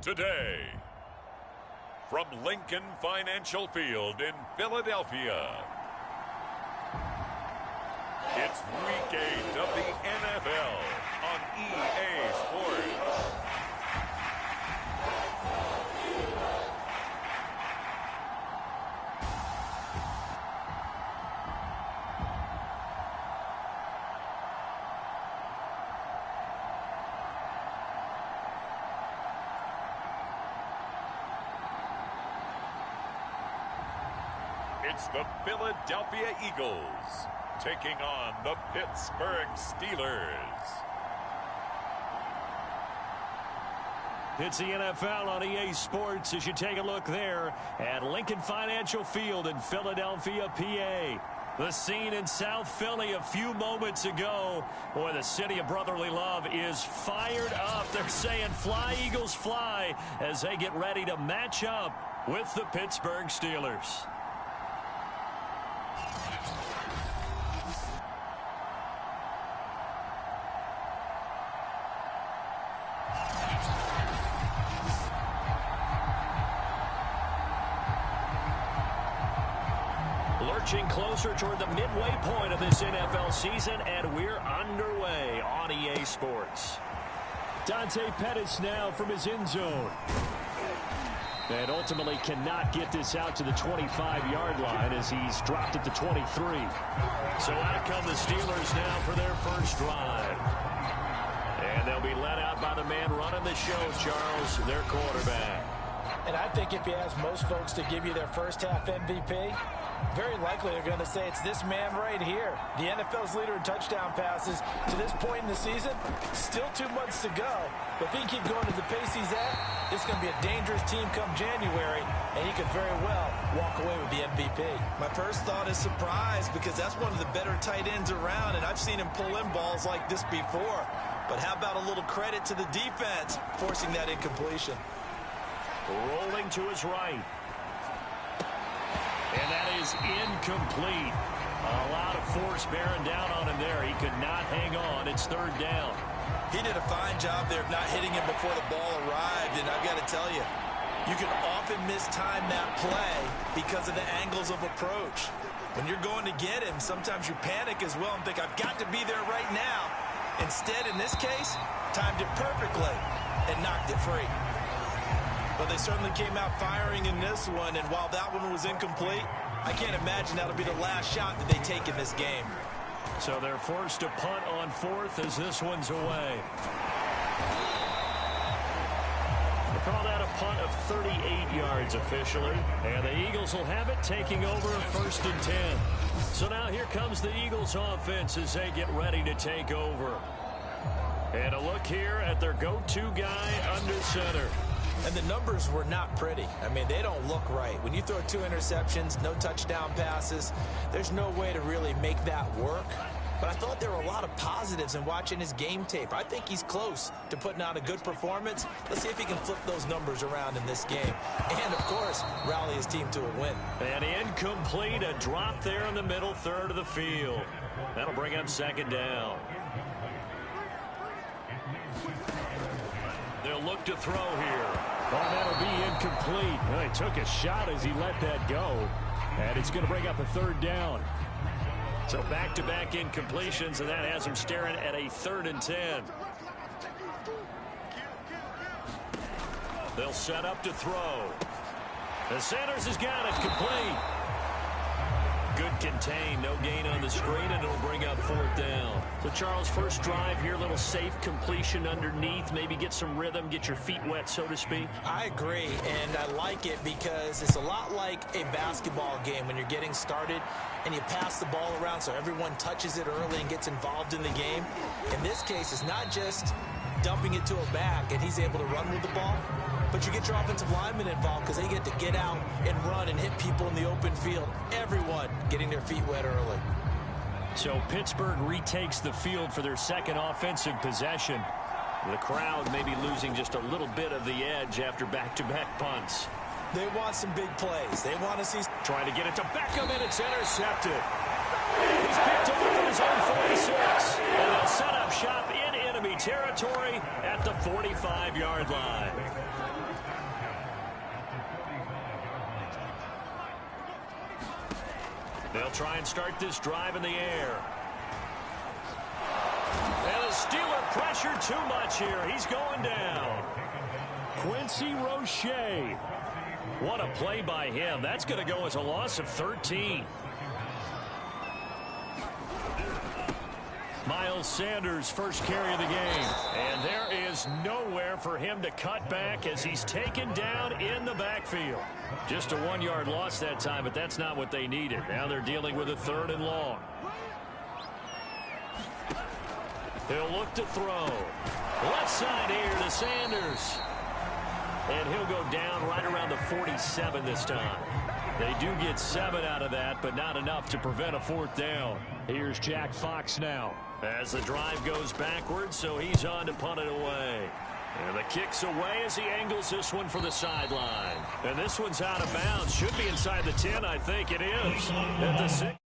today. From Lincoln Financial Field in Philadelphia, it's Week 8 of the NFL on EA Sports. It's the Philadelphia Eagles taking on the Pittsburgh Steelers. It's the NFL on EA Sports as you take a look there at Lincoln Financial Field in Philadelphia, PA. The scene in South Philly a few moments ago. Boy, the city of brotherly love is fired up. They're saying, "Fly, Eagles, fly," as they get ready to match up with the Pittsburgh Steelers. Lurching closer toward the midway point of this NFL season, and we're underway on EA Sports. Dante Pettis now from his end zone. And ultimately cannot get this out to the 25-yard line as he's dropped at the 23. So out come the Steelers now for their first drive. And they'll be let out by the man running the show, Charles, their quarterback. And I think if you ask most folks to give you their first half MVP, very likely they're going to say it's this man right here. The NFL's leader in touchdown passes to this point in the season. Still 2 months to go. But if he can keep going at the pace he's at, it's going to be a dangerous team come January, and he could very well walk away with the MVP. My first thought is surprise, because that's one of the better tight ends around, and I've seen him pull in balls like this before. But how about a little credit to the defense forcing that incompletion? Rolling to his right. And that is incomplete. A lot of force bearing down on him there. He could not hang on. It's third down. He did a fine job there of not hitting him before the ball arrived. And I've got to tell you, you can often mistime that play because of the angles of approach. When you're going to get him, sometimes you panic as well and think, I've got to be there right now. Instead, in this case, timed it perfectly and knocked it free. But they certainly came out firing in this one, and while that one was incomplete, I can't imagine that'll be the last shot that they take in this game. So they're forced to punt on fourth as this one's away. They call that a punt of 38 yards officially, and the Eagles will have it taking over first and 10. So now here comes the Eagles offense as they get ready to take over. And a look here at their go-to guy under center. And the numbers were not pretty. I mean, they don't look right. When you throw 2 interceptions, no touchdown passes, there's no way to really make that work. But I thought there were a lot of positives in watching his game tape. I think he's close to putting out a good performance. Let's see if he can flip those numbers around in this game. And, of course, rally his team to a win. And incomplete, a drop there in the middle third of the field. That'll bring up second down. They'll look to throw here. Oh, that'll be incomplete. Well, he took a shot as he let that go. And it's going to bring up a third down. So back-to-back incompletions, and that has him staring at a 3rd and 10. They'll set up to throw. The Sanders has got it complete. Good contain, no gain on the screen, and it'll bring up 4th down. So, Charles, first drive here, little safe completion underneath, maybe get some rhythm, get your feet wet, so to speak. I agree, and I like it because it's a lot like a basketball game when you're getting started and you pass the ball around so everyone touches it early and gets involved in the game. In this case, it's not just dumping it to a back and he's able to run with the ball, but you get your offensive linemen involved because they get to get out and run and hit people in the open field. Everyone getting their feet wet early. So Pittsburgh retakes the field for their second offensive possession. The crowd may be losing just a little bit of the edge after back-to-back punts. They want some big plays. They want to see... Trying to get it to Beckham, and it's intercepted. He's picked off from his own 46. And they'll set up shop in enemy territory at the 45-yard line. They'll try and start this drive in the air. And the Steeler pressure too much here. He's going down. Quincy Roche. What a play by him. That's going to go as a loss of 13. Miles Sanders' first carry of the game. And there is nowhere for him to cut back as he's taken down in the backfield. Just a 1-yard loss that time, but that's not what they needed. Now they're dealing with a 3rd and long. He'll look to throw. Left side here to Sanders. And he'll go down right around the 47 this time. They do get 7 out of that, but not enough to prevent a 4th down. Here's Jack Fox now as the drive goes backwards, so he's on to punt it away. And the kick's away as he angles this one for the sideline. And this one's out of bounds. Should be inside the 10, I think it is. At the 6.